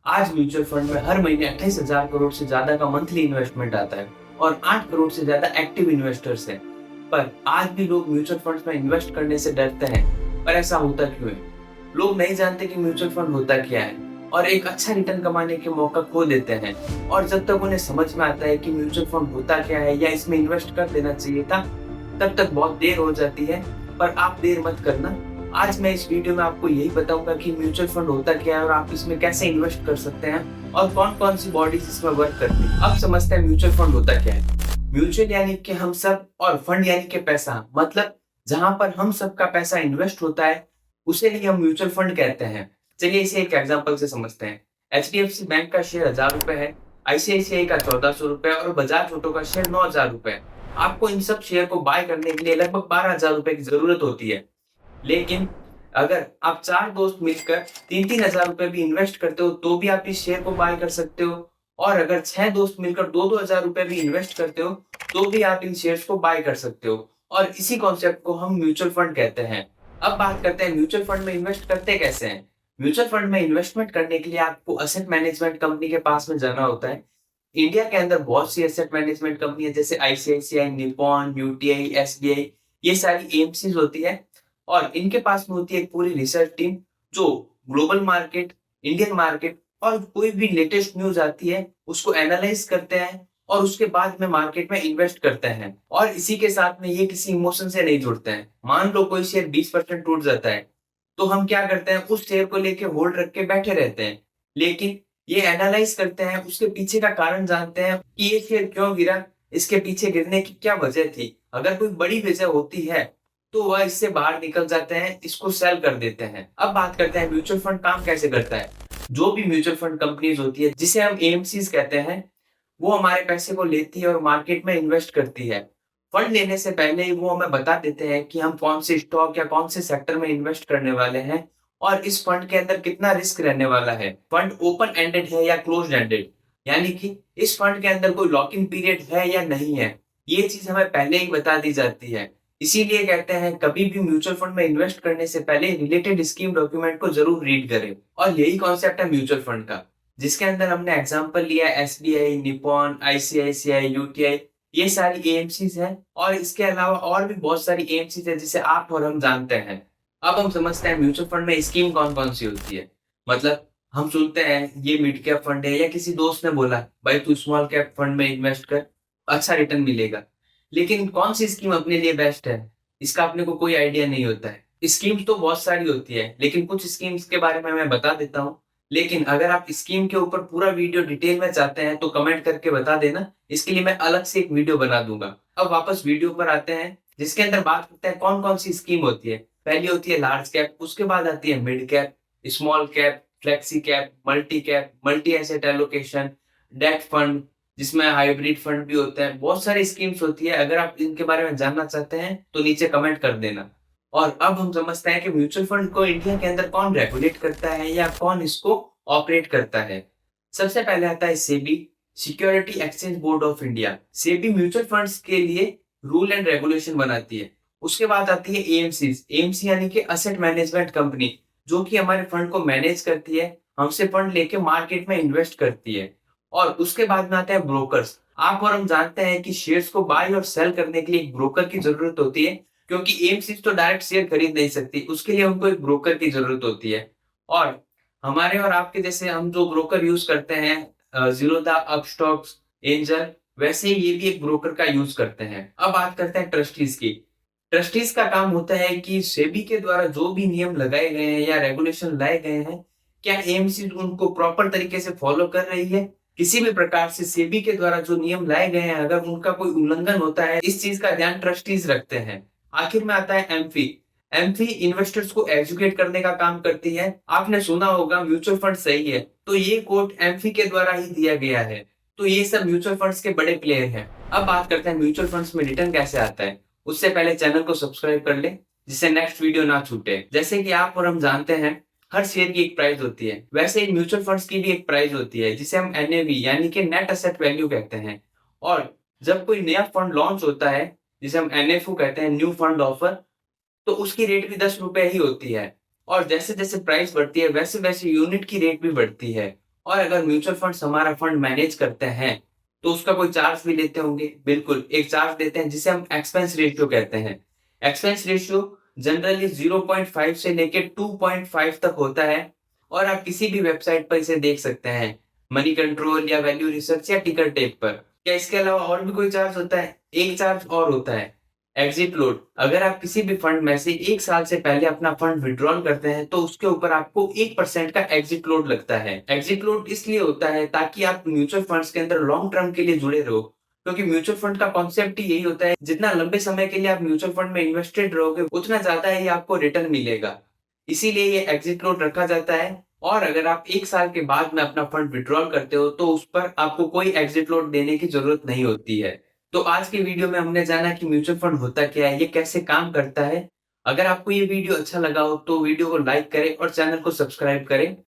आज mutual fund में हर महीने 28,000 करोड़ से ज्यादा का मंथली इन्वेस्टमेंट आता है और 8 करोड़ से ज्यादा एक्टिव इन्वेस्टर्स हैं। पर आज भी लोग म्यूचुअल फंड्स में इन्वेस्ट करने से डरते हैं। पर ऐसा होता क्यों है? लोग नहीं जानते कि म्यूचुअल फंड होता क्या है और एक अच्छा रिटर्न कमाने के मौका खो देते हैं। और जब तक उन्हें समझ में आता है कि म्यूचुअल फंड होता क्या है या इसमें इन्वेस्ट कर देना चाहिए था, तब तक बहुत देर हो जाती है। पर आप देर मत करना। आज मैं इस वीडियो में आपको यही बताऊंगा कि म्यूचुअल फंड होता क्या है और आप इसमें कैसे इन्वेस्ट कर सकते हैं और कौन कौन सी बॉडीज इसमें वर्क करती है। अब समझते हैं म्यूचुअल फंड होता क्या है। म्यूचुअल यानी कि हम सब और फंड यानी कि पैसा, मतलब जहां पर हम सब का पैसा इन्वेस्ट होता है उसे ही हम म्यूचुअल फंड कहते हैं। चलिए इसे एक एग्जांपल से समझते हैं। HDFC बैंक का शेयर 1,000 रुपए है, ICICI का 1,400 रुपए और बजाज ऑटो का शेयर 9,000 रुपए है। आपको इन सब शेयर को बाय करने के लिए लगभग 12,000 रुपए की जरूरत होती है। लेकिन अगर आप 4 दोस्त मिलकर 3-3 हजार रुपए भी इन्वेस्ट करते हो तो भी आप इस शेयर को बाय कर सकते हो। और अगर 6 दोस्त मिलकर 2-2 हजार रुपए भी इन्वेस्ट करते हो तो भी आप इन शेयर्स को बाय कर सकते हो। और इसी कॉन्सेप्ट को हम म्यूचुअल फंड कहते हैं। अब बात करते हैं म्यूचुअल फंड में इन्वेस्ट करते कैसे हैं। म्यूचुअल फंड में इन्वेस्टमेंट करने के लिए आपको असेट मैनेजमेंट कंपनी के पास में जाना होता है। इंडिया के अंदर बहुत सी एसेट मैनेजमेंट कंपनी है, जैसे ICICI, निप्पॉन, यूटीआई, SBI, ये सारी एएमसीज होती है। और इनके पास में होती है एक पूरी रिसर्च टीम जो ग्लोबल मार्केट, इंडियन मार्केट और कोई भी लेटेस्ट न्यूज आती है उसको एनालाइज करते हैं और उसके बाद में मार्केट में इन्वेस्ट करते हैं। और इसी के साथ में ये किसी इमोशन से नहीं जुड़ते हैं। मान लो कोई शेयर 20% टूट जाता है तो हम क्या करते हैं, उस शेयर को लेके होल्ड रख के बैठे रहते हैं। लेकिन ये एनालाइज करते हैं, उसके पीछे का कारण जानते हैं कि ये शेयर क्यों गिरा, इसके पीछे गिरने की क्या वजह थी। अगर कोई बड़ी वजह होती है तो वह इससे बाहर निकल जाते हैं, इसको सेल कर देते हैं। अब बात करते हैं म्यूचुअल फंड काम कैसे करता है। जो भी म्यूचुअल फंड कंपनीज होती है जिसे हम एएमसीज कहते हैं, वो हमारे पैसे को लेती है और मार्केट में इन्वेस्ट करती है। फंड लेने से पहले ही वो हमें बता देते हैं कि हम कौन से स्टॉक या कौन से सेक्टर में इन्वेस्ट करने वाले हैं और इस फंड के अंदर कितना रिस्क रहने वाला है। फंड ओपन एंडेड है या क्लोज एंडेड, यानी कि इस फंड के अंदर कोई लॉक इन पीरियड है या नहीं है, ये चीज हमें पहले ही बता दी जाती है। इसीलिए कहते हैं कभी भी म्यूचुअल फंड में इन्वेस्ट करने से पहले रिलेटेड स्कीम डॉक्यूमेंट को जरूर रीड करें। और यही कॉन्सेप्ट है म्यूचुअल फंड का, जिसके अंदर हमने एग्जांपल लिया SBI, निप्पॉन, ICICI, यूटीआई, ये सारी एएमसीज हैं। और इसके अलावा और भी बहुत सारी एएमसीज है जिसे आप और हम जानते हैं। अब हम समझते हैं म्यूचुअल फंड में स्कीम कौन कौन सी होती है। मतलब हम सुनते हैं ये मिड कैप फंड है या किसी दोस्त ने बोला भाई तू स्मॉल कैप फंड में इन्वेस्ट कर, अच्छा रिटर्न मिलेगा। लेकिन कौन सी स्कीम अपने लिए बेस्ट है, इसका अपने को कोई आइडिया नहीं होता है। स्कीम्स तो बहुत सारी होती है, लेकिन कुछ स्कीम्स के बारे में मैं बता देता हूँ। लेकिन अगर आप स्कीम के ऊपर पूरा वीडियो डिटेल में चाहते हैं तो कमेंट करके बता देना, इसके लिए मैं अलग से एक वीडियो बना दूंगा। अब वापस वीडियो पर आते हैं, जिसके अंदर बात करते हैं कौन कौन सी स्कीम होती है। पहली होती है लार्ज कैप, उसके बाद आती है mid cap, small cap, flexi cap, multi asset allocation, debt fund, जिसमें हाइब्रिड फंड भी होता है। बहुत सारी स्कीम्स होती है। अगर आप इनके बारे में जानना चाहते हैं तो नीचे कमेंट कर देना। और अब हम समझते हैं कि म्यूचुअल फंड को इंडिया के अंदर कौन रेगुलेट करता है या कौन इसको ऑपरेट करता है। सबसे पहले आता है SEBI, security exchange board of India. SEBI mutual funds के लिए रूल एंड रेगुलेशन बनाती है। उसके बाद आती है एएमसीज, एएमसी यानी कि असेट मैनेजमेंट कंपनी, जो कि हमारे फंड को मैनेज करती है, हमसे फंड लेके मार्केट में इन्वेस्ट करती है। और उसके बाद में आते हैं ब्रोकर्स। आप और हम जानते हैं कि शेयर्स को बाय और सेल करने के लिए एक ब्रोकर की जरूरत होती है, क्योंकि एएमसीज तो डायरेक्ट शेयर खरीद नहीं सकती, उसके लिए उनको एक ब्रोकर की जरूरत होती है। और हमारे और आपके जैसे हम जो ब्रोकर यूज करते हैं, जीरोधा, अपस्टॉक्स, एंजल, वैसे ही ये भी एक ब्रोकर का यूज करते हैं। अब बात करते हैं ट्रस्टीज की। ट्रस्टीज का काम होता है कि सेबी के द्वारा जो भी नियम लगाए गए हैं या रेगुलेशन लाए गए हैं, क्या एएमसी उनको प्रॉपर तरीके से फॉलो कर रही है। किसी भी प्रकार से सेबी के द्वारा जो नियम लाए गए हैं अगर उनका कोई उल्लंघन होता है, इस चीज का ध्यान ट्रस्टीज रखते हैं। आखिर में आता है एमफी। एमफी इन्वेस्टर्स को एजुकेट करने का काम करती है। आपने सुना होगा म्यूचुअल फंड सही है, तो ये कोट एमफी के द्वारा ही दिया गया है। तो ये सब म्यूचुअल फंड्स के बड़े प्लेयर हैं। अब बात करते हैं म्यूचुअल फंड्स में रिटर्न कैसे आता है। उससे पहले चैनल को सब्सक्राइब कर ले, जिससे नेक्स्ट वीडियो ना छूटे। जैसे कि आप और हम जानते हैं हर शेयर की एक प्राइस होती है, वैसे ही म्यूचुअल फंड्स की भी एक प्राइस होती है, जिसे हम एनएवी यानी कि नेट एसेट वैल्यू कहते हैं। और जब कोई नया फंड लॉन्च होता है, जिसे हम एनएफओ कहते हैं, न्यू फंड ऑफर, तो उसकी रेट भी 10 रुपए ही होती है। और जैसे जैसे प्राइस बढ़ती है वैसे वैसे यूनिट की रेट भी बढ़ती है। और अगर म्यूचुअल फंड्स हमारा फंड मैनेज करते हैं तो उसका कोई चार्ज भी लेते होंगे। बिल्कुल, एक चार्ज देते हैं जिसे हम एक्सपेंस रेशियो कहते हैं। एक्सपेंस रेशियो जनरली 0.5 से लेके 2.5 तक होता है और आप किसी भी वेबसाइट पर इसे देख सकते हैं, मनी कंट्रोल या वैल्यू रिसर्च या टिकर टेक पर। क्या इसके अलावा और भी कोई चार्ज होता है? एक चार्ज और होता है, एग्जिट लोड। अगर आप किसी भी फंड में से 1 साल से पहले अपना फंड विथड्रॉल करते हैं तो उसके ऊपर आपको 1% का एग्जिट लोड लगता है। एग्जिट लोड इसलिए होता है ताकि आप म्यूचुअल फंड्स के अंदर लॉन्ग टर्म के लिए जुड़े रहो, क्योंकि म्यूचुअल फंड का कॉन्सेप्ट ही यही होता है, जितना लंबे समय के लिए आप म्यूचुअल फंड में इन्वेस्टेड रहोगे उतना ज्यादा ही आपको रिटर्न मिलेगा। इसीलिए ये एग्जिट लोड रखा जाता है। और अगर आप 1 साल के बाद में अपना फंड विथड्रॉल करते हो तो उस पर आपको कोई एग्जिट लोड देने की जरूरत नहीं होती है। तो आज की वीडियो में हमने जाना कि म्यूचुअल फंड होता क्या है, ये कैसे काम करता है। अगर आपको ये वीडियो अच्छा लगा हो तो वीडियो को लाइक करें और चैनल को सब्सक्राइब करें।